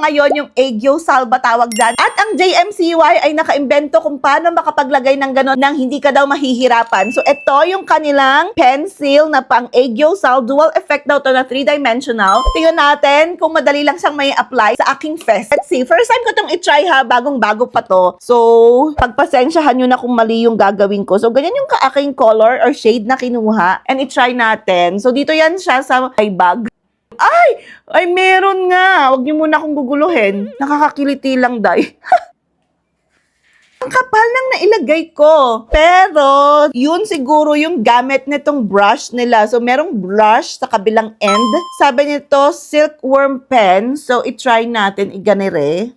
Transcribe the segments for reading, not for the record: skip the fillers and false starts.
ngayon yung Aegyo-Sal ba tawag dyan. At ang JMCY ay nakaimbento kung paano makapaglagay ng ganon nang hindi ka daw mahihirapan. So ito yung kanilang pencil na pang Aegyo-Sal. Dual effect daw to na 3-dimensional. Tingnan natin kung madali lang siyang may apply sa aking face. Let's see. First time ko itong itry ha. Bagong-bago pa to. So, pagpasensyahan nyo na kung mali yung gagawin ko. So, ganyan yung aking color or shade na kinuha. And itry natin. So, dito yan siya sa my bag. Ay, meron nga. Huwag niyo muna akong guguluhin. Nakakakiliti lang, day. Ang kapal nang nailagay ko. Pero, yun siguro yung gamit nitong brush nila. So, merong brush sa kabilang end. Sabi nito, silkworm pen. So, itry natin iganire.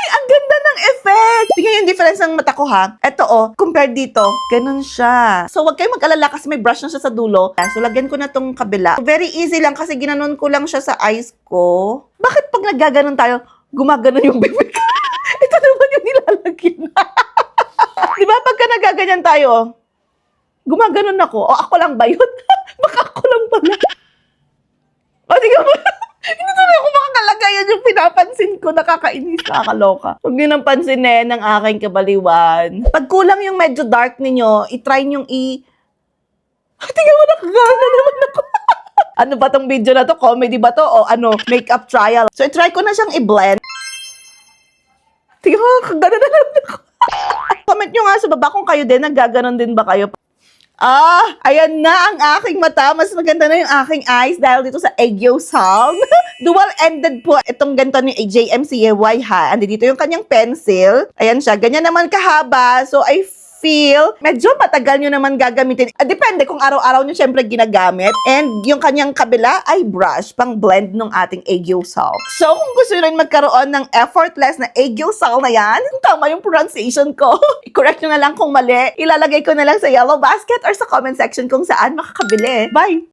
Ang ganda ng effect! Tingnan yung difference ng mata ko ha. Ito compared dito, ganun siya. So, wag kayong mag-alala kasi may brush na siya sa dulo. So, lagyan ko na tong kabila. Very easy lang kasi ginanon ko lang siya sa eyes ko. Bakit pag naggaganon tayo, gumaganon yung bibig? Ito naman yung nilalagyan. Di ba pagka nagaganyan tayo, gumaganon ako. O, ako lang ba yun? Baka ako lang pala. O, tingnan mo. Hindi na ako makakalagay. Yan yung pinapansin ko. Nakakainis, nakakaloka. Huwag nyo nang pansinin ng aking kabaliwan. Pag kulang yung medyo dark ninyo, itry nyong tingnan mo, nakagana naman ako. Ano ba tong video na to? Comedy ba to? O makeup trial? So, itry ko na siyang i-blend. Tingnan mo, nakagana na naman ako. Comment nyo nga sa baba kung kayo din. Naggaganon din ba kayo? Ayan na ang aking mata. Mas maganda na yung aking eyes dahil dito sa Aegyo-Sal. Dual-ended po itong ganito ni JMCY ha. Andi dito yung kanyang pencil. Ayan siya. Ganyan naman kahaba. So, I feel medyo matagal nyo naman gagamitin. Depende kung araw-araw nyo syempre ginagamit. And yung kanyang kabila ay brush pang blend ng ating Aegyo-Sal. So, kung gusto nyo rin magkaroon ng effortless na Aegyo-Sal na yan, tama yung pronunciation ko. I-correct nyo na lang kung mali. Ilalagay ko na lang sa yellow basket or sa comment section kung saan makakabili. Bye!